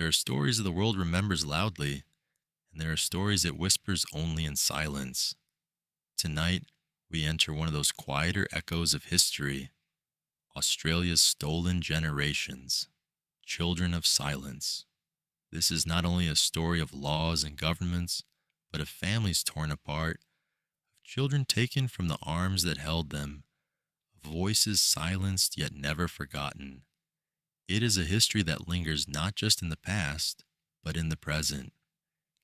There are stories the world remembers loudly, and there are stories it whispers only in silence. Tonight, we enter one of those quieter echoes of history, Australia's stolen generations, children of silence. This is not only a story of laws and governments, but of families torn apart, of children taken from the arms that held them, of voices silenced yet never forgotten. It is a history that lingers not just in the past, but in the present,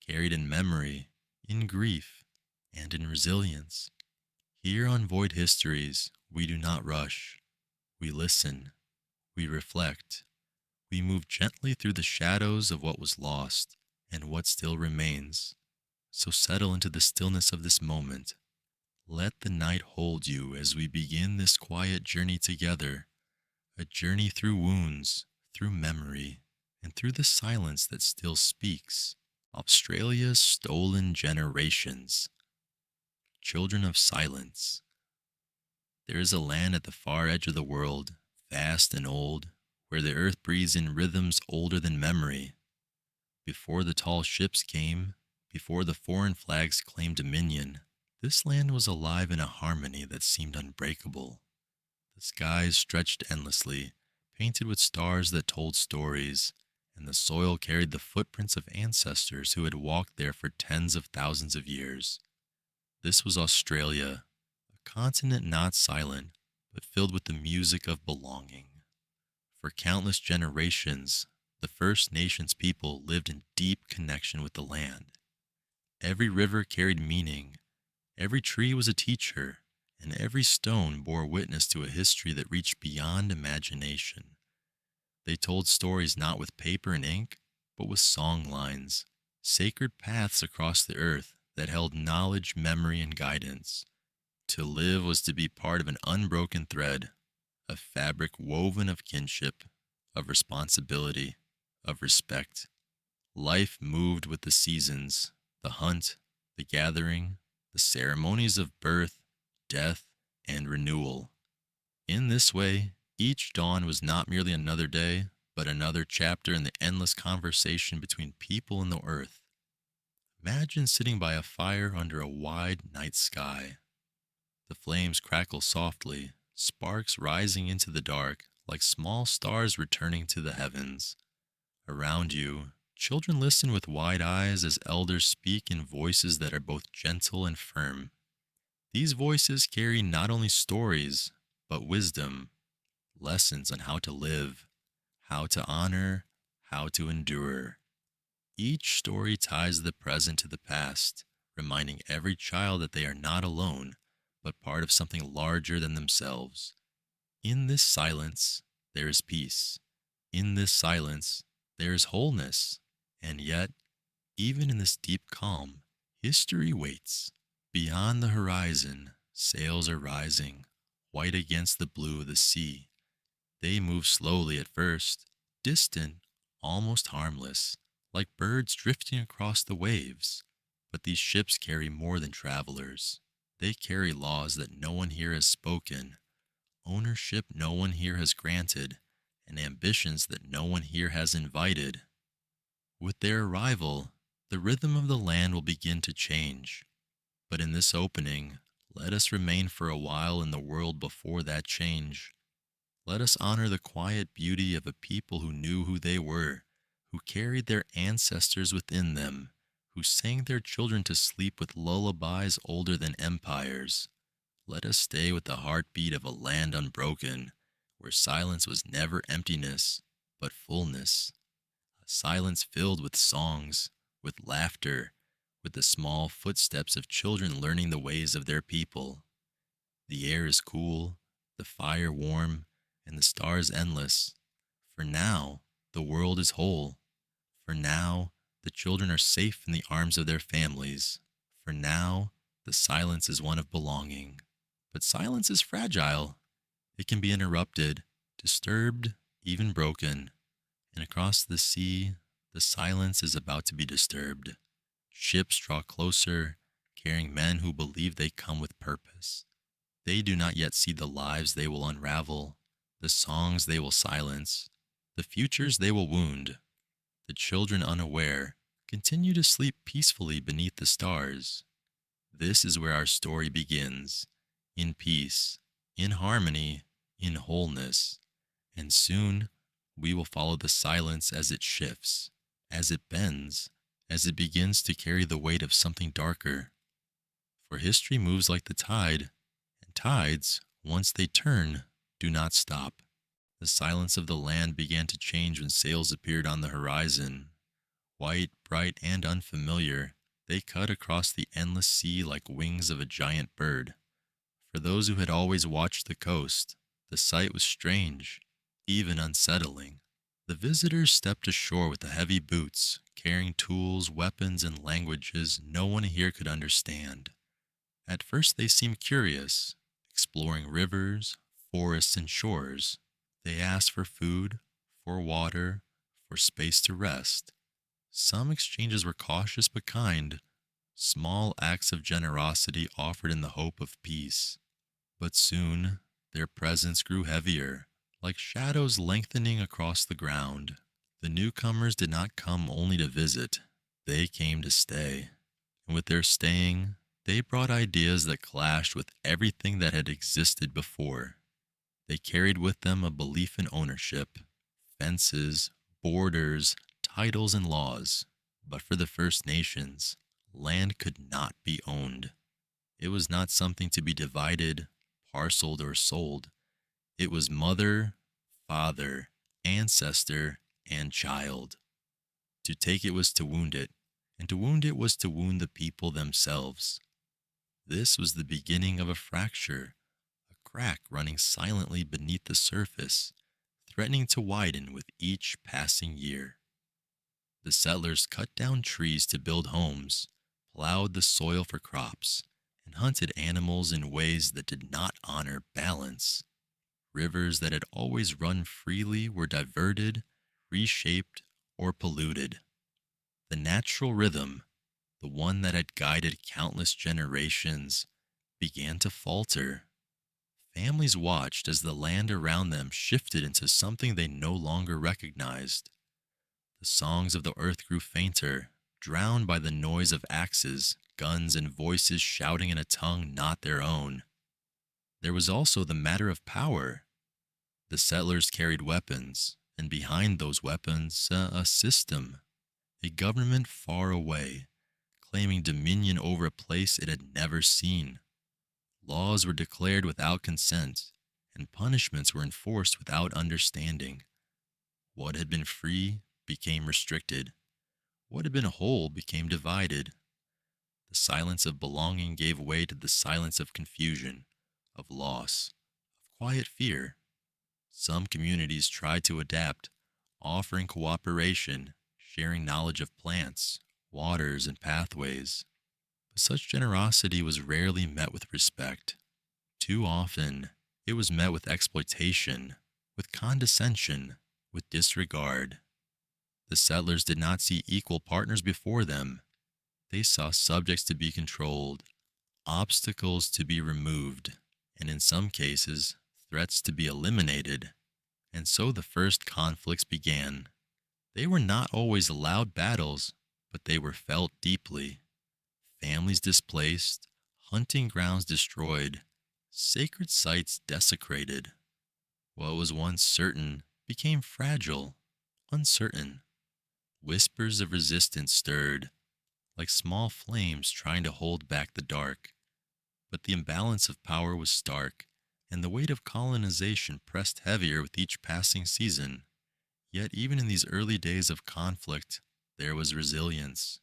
carried in memory, in grief, and in resilience. Here on Void Histories, we do not rush. We listen. We reflect. We move gently through the shadows of what was lost and what still remains. So settle into the stillness of this moment. Let the night hold you as we begin this quiet journey together, a journey through wounds, through memory, and through the silence that still speaks. Australia's stolen generations, children of silence. There is a land at the far edge of the world, vast and old, where the earth breathes in rhythms older than memory. Before the tall ships came, before the foreign flags claimed dominion, this land was alive in a harmony that seemed unbreakable. The skies stretched endlessly, painted with stars that told stories, and the soil carried the footprints of ancestors who had walked there for tens of thousands of years. This was Australia, a continent not silent, but filled with the music of belonging. For countless generations, the First Nations people lived in deep connection with the land. Every river carried meaning, every tree was a teacher, and every stone bore witness to a history that reached beyond imagination. They told stories not with paper and ink, but with song lines, sacred paths across the earth that held knowledge, memory, and guidance. To live was to be part of an unbroken thread, a fabric woven of kinship, of responsibility, of respect. Life moved with the seasons, the hunt, the gathering, the ceremonies of birth, death, and renewal. In this way, each dawn was not merely another day, but another chapter in the endless conversation between people and the earth. Imagine sitting by a fire under a wide night sky. The flames crackle softly, sparks rising into the dark like small stars returning to the heavens. Around you, children listen with wide eyes as elders speak in voices that are both gentle and firm. These voices carry not only stories, but wisdom, lessons on how to live, how to honor, how to endure. Each story ties the present to the past, reminding every child that they are not alone, but part of something larger than themselves. In this silence, there is peace. In this silence, there is wholeness. And yet, even in this deep calm, history waits. Beyond the horizon, sails are rising, white against the blue of the sea. They move slowly at first, distant, almost harmless, like birds drifting across the waves. But these ships carry more than travelers. They carry laws that no one here has spoken, ownership no one here has granted, and ambitions that no one here has invited. With their arrival, the rhythm of the land will begin to change. But in this opening, let us remain for a while in the world before that change. Let us honor the quiet beauty of a people who knew who they were, who carried their ancestors within them, who sang their children to sleep with lullabies older than empires. Let us stay with the heartbeat of a land unbroken, where silence was never emptiness, but fullness. A silence filled with songs, with laughter, with the small footsteps of children learning the ways of their people. The air is cool, the fire warm, and the stars endless. For now, the world is whole. For now, the children are safe in the arms of their families. For now, the silence is one of belonging. But silence is fragile. It can be interrupted, disturbed, even broken. And across the sea, the silence is about to be disturbed. Ships draw closer, carrying men who believe they come with purpose. They do not yet see the lives they will unravel, the songs they will silence, the futures they will wound. The children, unaware, continue to sleep peacefully beneath the stars. This is where our story begins, in peace, in harmony, in wholeness. And soon we will follow the silence as it shifts, as it bends, as it begins to carry the weight of something darker. For history moves like the tide, and tides, once they turn, do not stop. The silence of the land began to change when sails appeared on the horizon. White, bright, and unfamiliar, they cut across the endless sea like wings of a giant bird. For those who had always watched the coast, the sight was strange, even unsettling. The visitors stepped ashore with the heavy boots, carrying tools, weapons, and languages no one here could understand. At first they seemed curious, exploring rivers, forests, and shores. They asked for food, for water, for space to rest. Some exchanges were cautious but kind, small acts of generosity offered in the hope of peace. But soon their presence grew heavier, like shadows lengthening across the ground. The newcomers did not come only to visit, they came to stay. And with their staying, they brought ideas that clashed with everything that had existed before. They carried with them a belief in ownership, fences, borders, titles, and laws. But for the First Nations, land could not be owned. It was not something to be divided, parceled, or sold. It was mother, father, ancestor, and child. To take it was to wound it, and to wound it was to wound the people themselves. This was the beginning of a fracture, a crack running silently beneath the surface, threatening to widen with each passing year. The settlers cut down trees to build homes, plowed the soil for crops, and hunted animals in ways that did not honor balance. Rivers that had always run freely were diverted, reshaped, or polluted. The natural rhythm, the one that had guided countless generations, began to falter. Families watched as the land around them shifted into something they no longer recognized. The songs of the earth grew fainter, drowned by the noise of axes, guns, and voices shouting in a tongue not their own. There was also the matter of power. The settlers carried weapons, and behind those weapons, a system, a government far away, claiming dominion over a place it had never seen. Laws were declared without consent, and punishments were enforced without understanding. What had been free became restricted. What had been whole became divided. The silence of belonging gave way to the silence of confusion, of loss, of quiet fear. Some communities tried to adapt, offering cooperation, sharing knowledge of plants, waters, and pathways. But such generosity was rarely met with respect. Too often, it was met with exploitation, with condescension, with disregard. The settlers did not see equal partners before them. They saw subjects to be controlled, obstacles to be removed, and in some cases, threats to be eliminated. And so the first conflicts began. They were not always loud battles, but they were felt deeply. Families displaced, hunting grounds destroyed, sacred sites desecrated. What was once certain became fragile, uncertain. Whispers of resistance stirred, like small flames trying to hold back the dark. But the imbalance of power was stark, and the weight of colonization pressed heavier with each passing season. Yet even in these early days of conflict, there was resilience.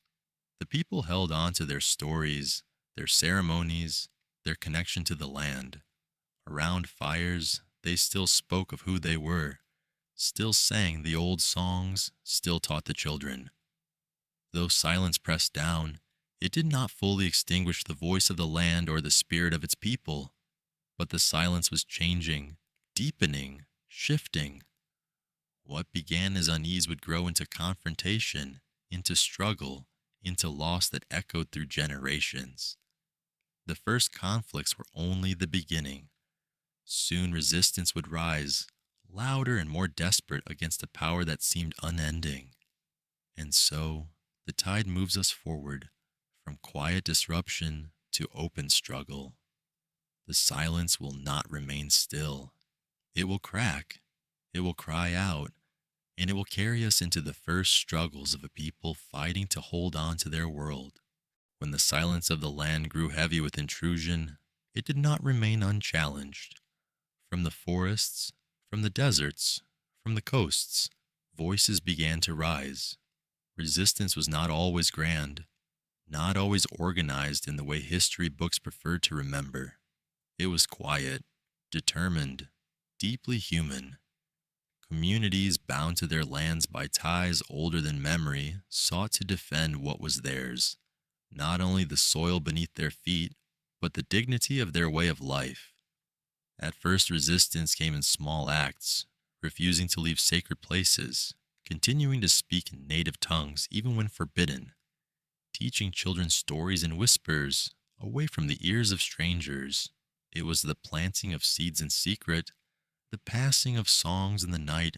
The people held on to their stories, their ceremonies, their connection to the land. Around fires, they still spoke of who they were, still sang the old songs, still taught the children. Though silence pressed down, it did not fully extinguish the voice of the land or the spirit of its people. But the silence was changing, deepening, shifting. What began as unease would grow into confrontation, into struggle, into loss that echoed through generations. The first conflicts were only the beginning. Soon resistance would rise, louder and more desperate against a power that seemed unending. And so, the tide moves us forward from quiet disruption to open struggle. The silence will not remain still. It will crack, it will cry out, and it will carry us into the first struggles of a people fighting to hold on to their world. When the silence of the land grew heavy with intrusion, it did not remain unchallenged. From the forests, from the deserts, from the coasts, voices began to rise. Resistance was not always grand, not always organized in the way history books preferred to remember. It was quiet, determined, deeply human. Communities bound to their lands by ties older than memory sought to defend what was theirs, not only the soil beneath their feet, but the dignity of their way of life. At first, resistance came in small acts, refusing to leave sacred places, continuing to speak in native tongues even when forbidden, teaching children stories in whispers away from the ears of strangers. It was the planting of seeds in secret, the passing of songs in the night,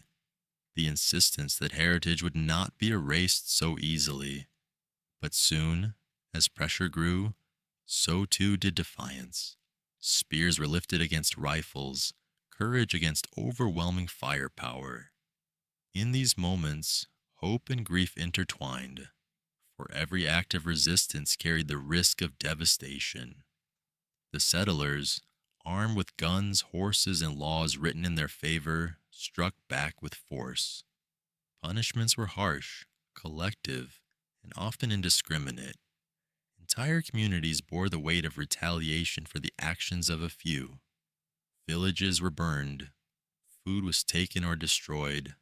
the insistence that heritage would not be erased so easily. But soon, as pressure grew, so too did defiance. Spears were lifted against rifles, courage against overwhelming firepower. In these moments, hope and grief intertwined, for every act of resistance carried the risk of devastation. The settlers, armed with guns, horses, and laws written in their favor, struck back with force. Punishments were harsh, collective, and often indiscriminate. Entire communities bore the weight of retaliation for the actions of a few. Villages were burned, food was taken or destroyed.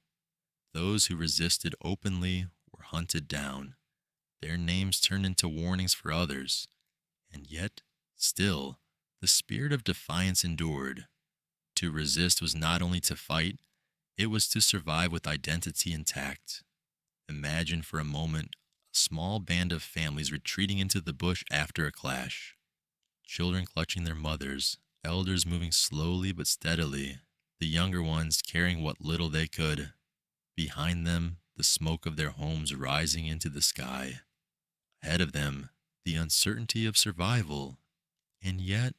Those who resisted openly were hunted down, their names turned into warnings for others. And yet, still, the spirit of defiance endured. To resist was not only to fight, it was to survive with identity intact. Imagine for a moment a small band of families retreating into the bush after a clash. Children clutching their mothers, elders moving slowly but steadily, the younger ones carrying what little they could. Behind them, the smoke of their homes rising into the sky. Ahead of them, the uncertainty of survival. And yet,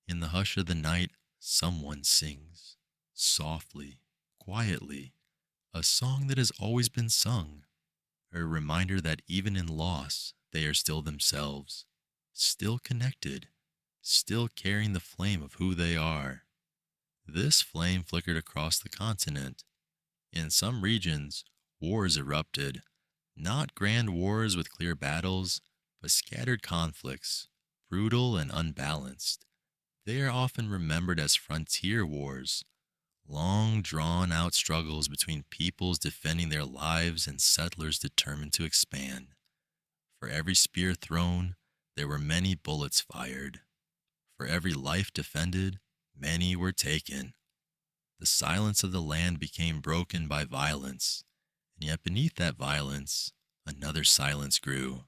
in the hush of the night, someone sings, softly, quietly, a song that has always been sung, a reminder that even in loss, they are still themselves, still connected, still carrying the flame of who they are. This flame flickered across the continent. In some regions, wars erupted, not grand wars with clear battles, but scattered conflicts, brutal and unbalanced. They are often remembered as frontier wars, long drawn out struggles between peoples defending their lives and settlers determined to expand. For every spear thrown, there were many bullets fired. For every life defended, many were taken. The silence of the land became broken by violence, and yet beneath that violence, another silence grew.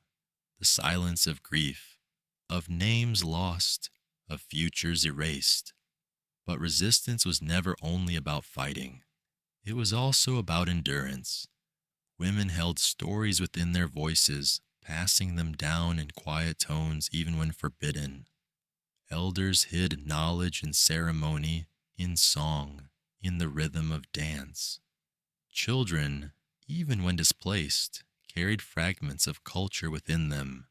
The silence of grief, of names lost, of futures erased. But resistance was never only about fighting. It was also about endurance. Women held stories within their voices, passing them down in quiet tones even when forbidden. Elders hid knowledge in ceremony, in song, in the rhythm of dance. Children, even when displaced, carried fragments of culture within them,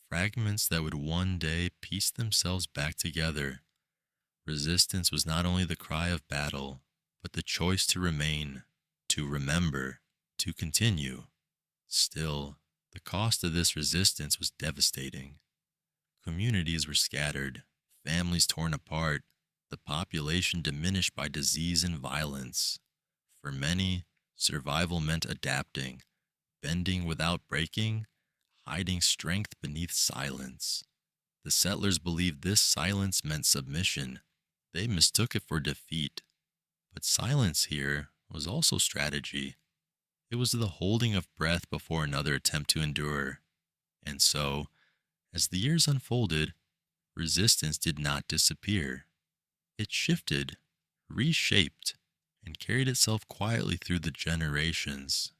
fragments that would one day piece themselves back together. Resistance was not only the cry of battle, but the choice to remain, to remember, to continue. Still, the cost of this resistance was devastating. Communities were scattered, families torn apart, the population diminished by disease and violence. For many, survival meant adapting, bending without breaking, hiding strength beneath silence. The settlers believed this silence meant submission. They mistook it for defeat. But silence here was also strategy. It was the holding of breath before another attempt to endure. And so, as the years unfolded, resistance did not disappear. It shifted, reshaped, and carried itself quietly through the generations.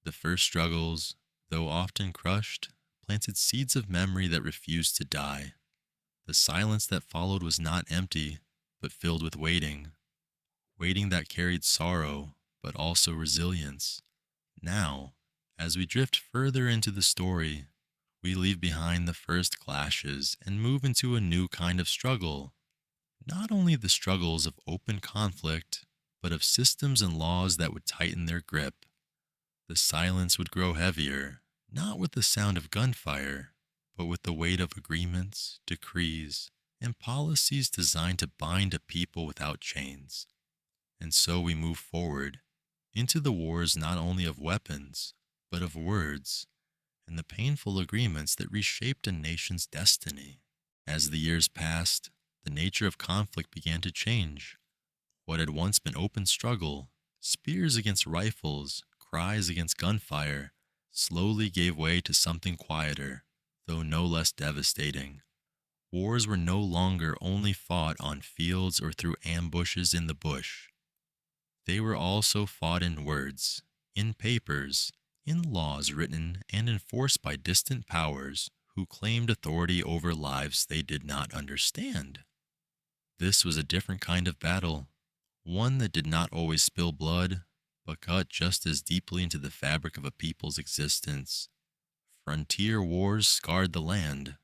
The first struggles, though often crushed, planted seeds of memory that refused to die. The silence that followed was not empty, but filled with waiting, waiting that carried sorrow, but also resilience. Now, as we drift further into the story, we leave behind the first clashes and move into a new kind of struggle. Not only the struggles of open conflict, but of systems and laws that would tighten their grip. The silence would grow heavier, not with the sound of gunfire, but with the weight of agreements, decrees, and policies designed to bind a people without chains. And so we move forward into the wars not only of weapons, but of words, and the painful agreements that reshaped a nation's destiny. As the years passed, the nature of conflict began to change. What had once been open struggle, spears against rifles, cries against gunfire, slowly gave way to something quieter, though no less devastating. Wars were no longer only fought on fields or through ambushes in the bush. They were also fought in words, in papers, in laws written and enforced by distant powers who claimed authority over lives they did not understand. This was a different kind of battle, one that did not always spill blood, but cut just as deeply into the fabric of a people's existence. Frontier wars scarred the land.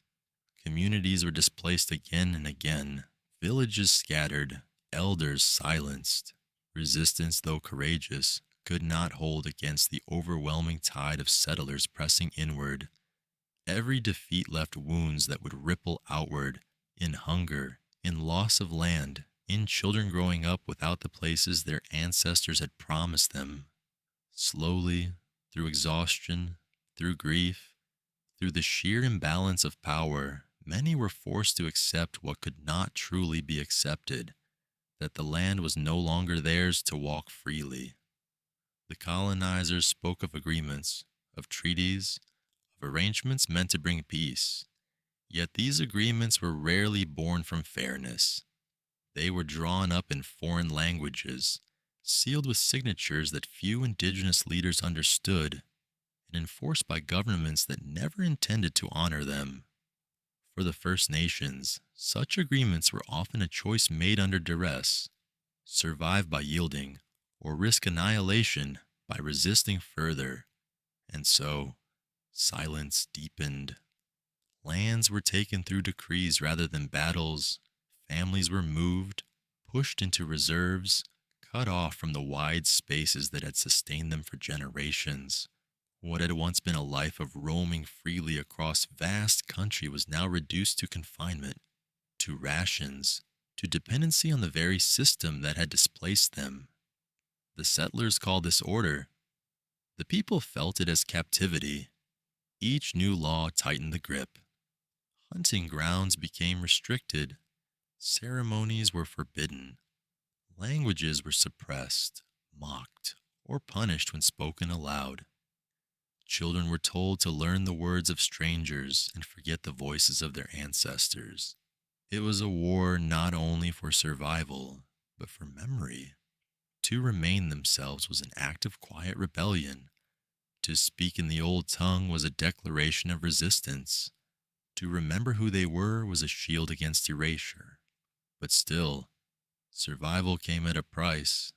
Communities were displaced again and again, villages scattered, elders silenced. Resistance, though courageous, could not hold against the overwhelming tide of settlers pressing inward. Every defeat left wounds that would ripple outward in hunger, in loss of land, in children growing up without the places their ancestors had promised them. Slowly, through exhaustion, through grief, through the sheer imbalance of power, many were forced to accept what could not truly be accepted, that the land was no longer theirs to walk freely. The colonizers spoke of agreements, of treaties, of arrangements meant to bring peace. Yet these agreements were rarely born from fairness. They were drawn up in foreign languages, sealed with signatures that few indigenous leaders understood, and enforced by governments that never intended to honor them. For the First Nations, such agreements were often a choice made under duress: survive by yielding, or risk annihilation by resisting further. And so, silence deepened. Lands were taken through decrees rather than battles. Families were moved, pushed into reserves, cut off from the wide spaces that had sustained them for generations. What had once been a life of roaming freely across vast country was now reduced to confinement, to rations, to dependency on the very system that had displaced them. The settlers called this order. The people felt it as captivity. Each new law tightened the grip. Hunting grounds became restricted. Ceremonies were forbidden. Languages were suppressed, mocked, or punished when spoken aloud. Children were told to learn the words of strangers and forget the voices of their ancestors. It was a war not only for survival, but for memory. To remain themselves was an act of quiet rebellion. To speak in the old tongue was a declaration of resistance. To remember who they were was a shield against erasure. But still, survival came at a price.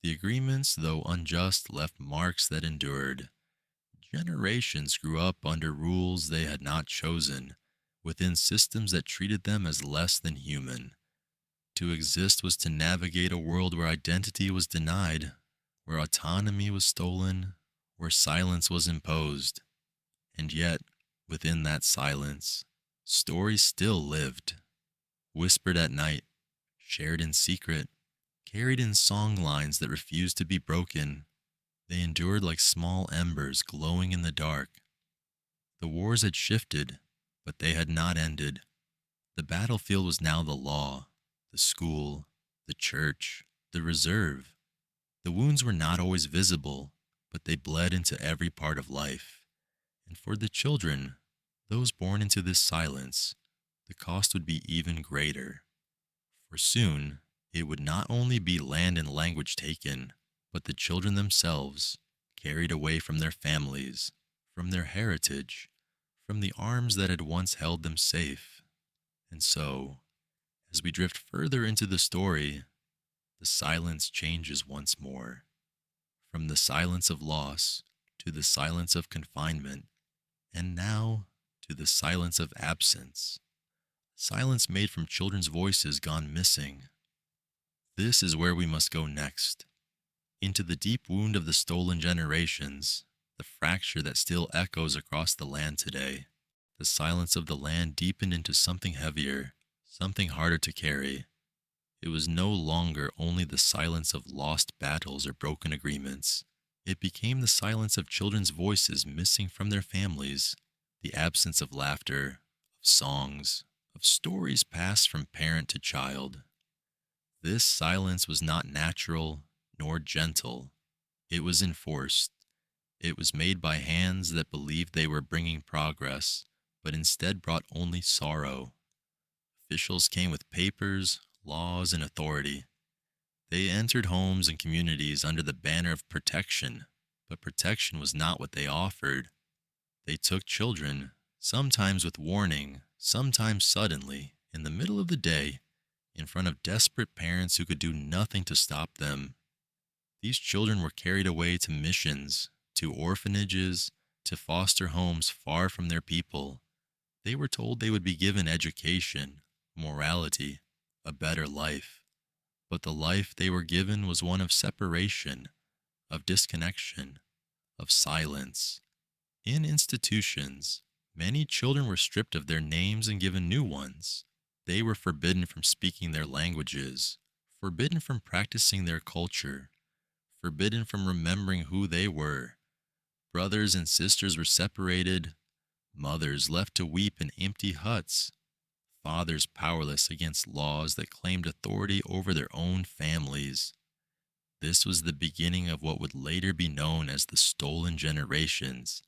The agreements, though unjust, left marks that endured. Generations grew up under rules they had not chosen, within systems that treated them as less than human. To exist was to navigate a world where identity was denied, where autonomy was stolen, where silence was imposed. And yet, within that silence, stories still lived, whispered at night, shared in secret, carried in song lines that refused to be broken. They endured like small embers glowing in the dark. The wars had shifted, but they had not ended. The battlefield was now the law, the school, the church, the reserve. The wounds were not always visible, but they bled into every part of life. And for the children, those born into this silence, the cost would be even greater. For soon, it would not only be land and language taken, but the children themselves, carried away from their families, from their heritage, from the arms that had once held them safe. And so, as we drift further into the story, the silence changes once more. From the silence of loss to the silence of confinement, and now to the silence of absence. Silence made from children's voices gone missing. This is where we must go next. Into the deep wound of the stolen generations, the fracture that still echoes across the land today. The silence of the land deepened into something heavier, something harder to carry. It was no longer only the silence of lost battles or broken agreements. It became the silence of children's voices missing from their families, the absence of laughter, of songs, of stories passed from parent to child. This silence was not natural nor gentle. It was enforced. It was made by hands that believed they were bringing progress, but instead brought only sorrow. Officials came with papers, laws, and authority. They entered homes and communities under the banner of protection, but protection was not what they offered. They took children, sometimes with warning, sometimes suddenly, in the middle of the day, in front of desperate parents who could do nothing to stop them. These children were carried away to missions, to orphanages, to foster homes far from their people. They were told they would be given education, morality, a better life. But the life they were given was one of separation, of disconnection, of silence. In institutions, many children were stripped of their names and given new ones. They were forbidden from speaking their languages, forbidden from practicing their culture, forbidden from remembering who they were. Brothers and sisters were separated, mothers left to weep in empty huts, fathers powerless against laws that claimed authority over their own families. This was the beginning of what would later be known as the stolen generations,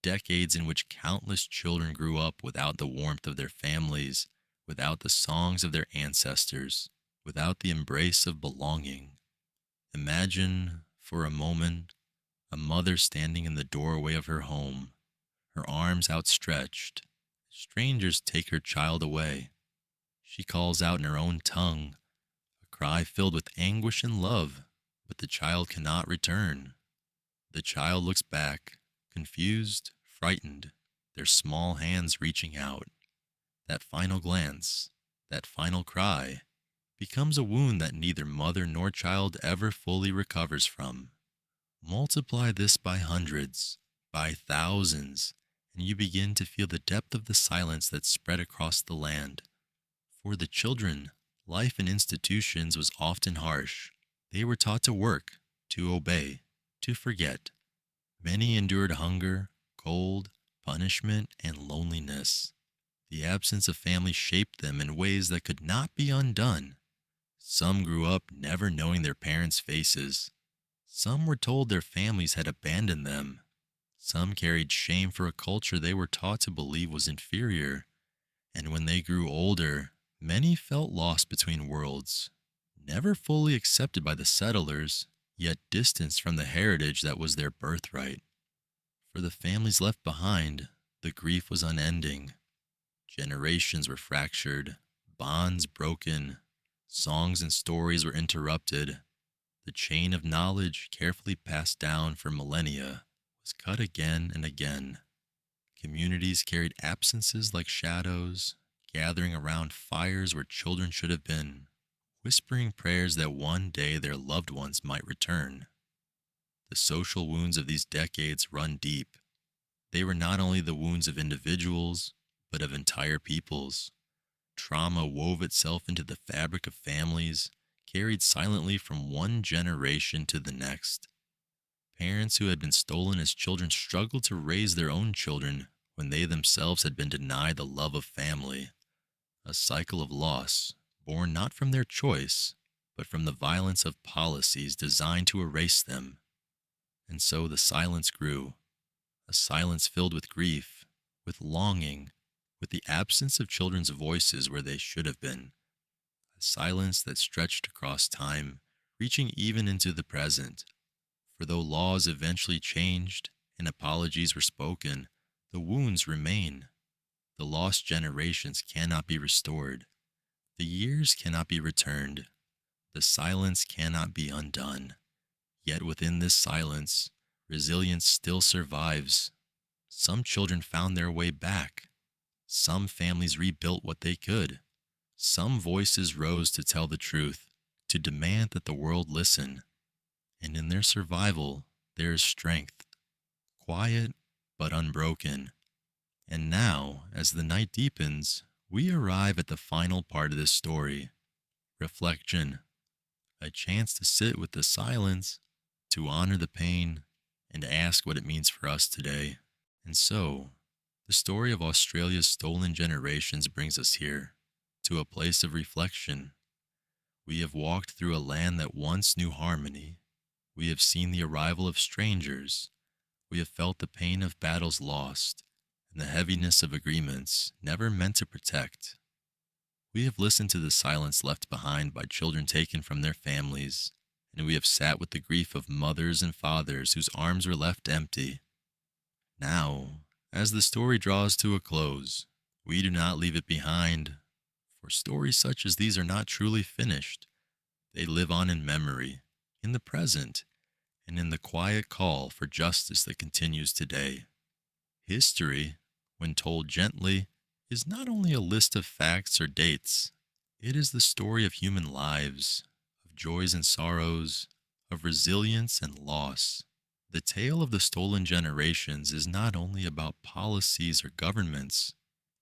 decades in which countless children grew up without the warmth of their families, without the songs of their ancestors, without the embrace of belonging. Imagine, for a moment, a mother standing in the doorway of her home, her arms outstretched. Strangers take her child away. She calls out in her own tongue, a cry filled with anguish and love, but the child cannot return. The child looks back, confused, frightened, their small hands reaching out. That final glance, that final cry, becomes a wound that neither mother nor child ever fully recovers from. Multiply this by hundreds, by thousands, and you begin to feel the depth of the silence that spread across the land. For the children, life in institutions was often harsh. They were taught to work, to obey, to forget. Many endured hunger, cold, punishment, and loneliness. The absence of family shaped them in ways that could not be undone. Some grew up never knowing their parents' faces. Some were told their families had abandoned them. Some carried shame for a culture they were taught to believe was inferior. And when they grew older, many felt lost between worlds, never fully accepted by the settlers, yet distanced from the heritage that was their birthright. For the families left behind, the grief was unending. Generations were fractured, bonds broken, songs and stories were interrupted. The chain of knowledge, carefully passed down for millennia, was cut again and again. Communities carried absences like shadows, gathering around fires where children should have been, whispering prayers that one day their loved ones might return. The social wounds of these decades run deep. They were not only the wounds of individuals, but of entire peoples. Trauma wove itself into the fabric of families, carried silently from one generation to the next. Parents who had been stolen as children struggled to raise their own children when they themselves had been denied the love of family. A cycle of loss, born not from their choice, but from the violence of policies designed to erase them. And so the silence grew, a silence filled with grief, with longing, with the absence of children's voices where they should have been. A silence that stretched across time, reaching even into the present. For though laws eventually changed and apologies were spoken, the wounds remain. The lost generations cannot be restored. The years cannot be returned. The silence cannot be undone. Yet within this silence, resilience still survives. Some children found their way back. Some families rebuilt what they could. Some voices rose to tell the truth, to demand that the world listen. And in their survival, there is strength, quiet but unbroken. And now, as the night deepens, we arrive at the final part of this story, reflection, a chance to sit with the silence, to honor the pain, and ask what it means for us today. And so, the story of Australia's stolen generations brings us here, to a place of reflection. We have walked through a land that once knew harmony. We have seen the arrival of strangers. We have felt the pain of battles lost and the heaviness of agreements never meant to protect. We have listened to the silence left behind by children taken from their families, and we have sat with the grief of mothers and fathers whose arms were left empty. Now, as the story draws to a close, we do not leave it behind, for stories such as these are not truly finished. They live on in memory, in the present, and in the quiet call for justice that continues today. History, when told gently, is not only a list of facts or dates, it is the story of human lives, of joys and sorrows, of resilience and loss. The tale of the stolen generations is not only about policies or governments,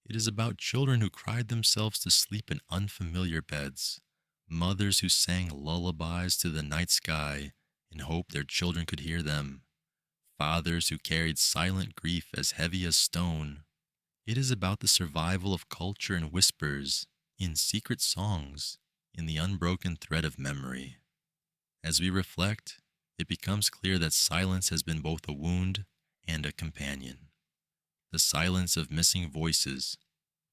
it is about children who cried themselves to sleep in unfamiliar beds, mothers who sang lullabies to the night sky in hope their children could hear them, fathers who carried silent grief as heavy as stone. It is about the survival of culture in whispers, in secret songs, in the unbroken thread of memory. As we reflect, it becomes clear that silence has been both a wound and a companion. The silence of missing voices,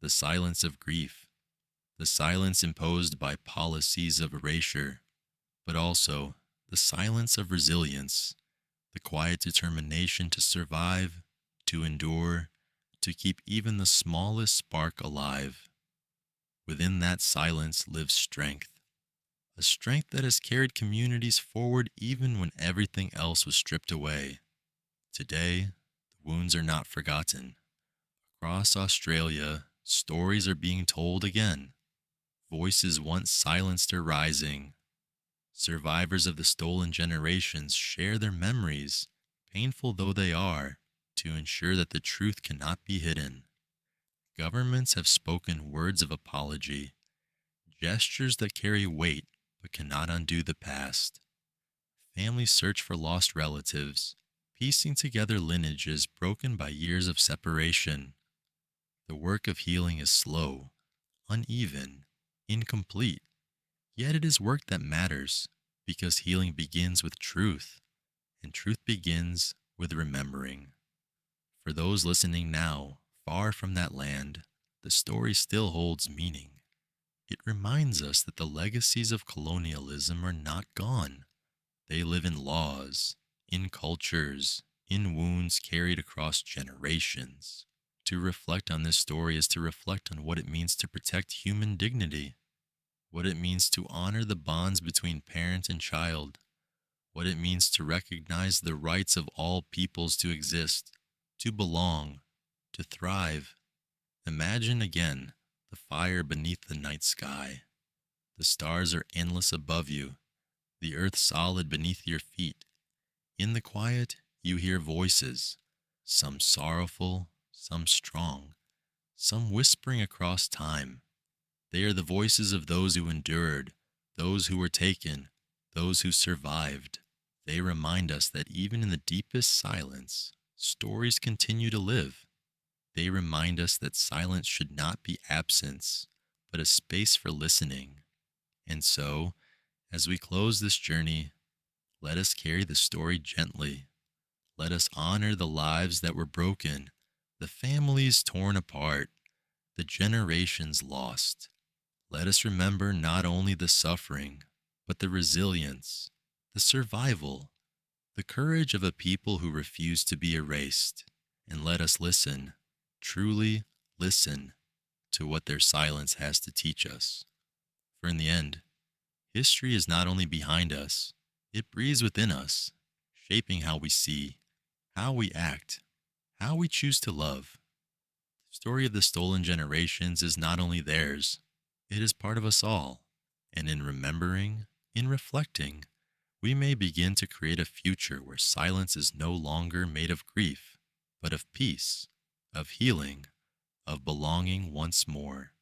the silence of grief, the silence imposed by policies of erasure, but also the silence of resilience, the quiet determination to survive, to endure, to keep even the smallest spark alive. Within that silence lives strength, a strength that has carried communities forward even when everything else was stripped away. Today, the wounds are not forgotten. Across Australia, stories are being told again. Voices once silenced are rising. Survivors of the stolen generations share their memories, painful though they are, to ensure that the truth cannot be hidden. Governments have spoken words of apology, gestures that carry weight but cannot undo the past. Families search for lost relatives, piecing together lineages broken by years of separation. The work of healing is slow, uneven, incomplete, yet it is work that matters because healing begins with truth, and truth begins with remembering. For those listening now, far from that land, the story still holds meaning. It reminds us that the legacies of colonialism are not gone. They live in laws, in cultures, in wounds carried across generations. To reflect on this story is to reflect on what it means to protect human dignity, what it means to honor the bonds between parent and child, what it means to recognize the rights of all peoples to exist, to belong, to thrive. Imagine again the fire beneath the night sky. The stars are endless above you, the earth solid beneath your feet. In the quiet, you hear voices, some sorrowful, some strong, some whispering across time. They are the voices of those who endured, those who were taken, those who survived. They remind us that even in the deepest silence, stories continue to live. They remind us that silence should not be absence, but a space for listening. And so, as we close this journey, let us carry the story gently. Let us honor the lives that were broken, the families torn apart, the generations lost. Let us remember not only the suffering, but the resilience, the survival, The courage of a people who refuse to be erased, and let us listen, truly listen, to what their silence has to teach us. For in the end, history is not only behind us, it breathes within us, shaping how we see, how we act, how we choose to love. The story of the stolen generations is not only theirs, it is part of us all. And in remembering, in reflecting, we may begin to create a future where silence is no longer made of grief, but of peace, of healing, of belonging once more.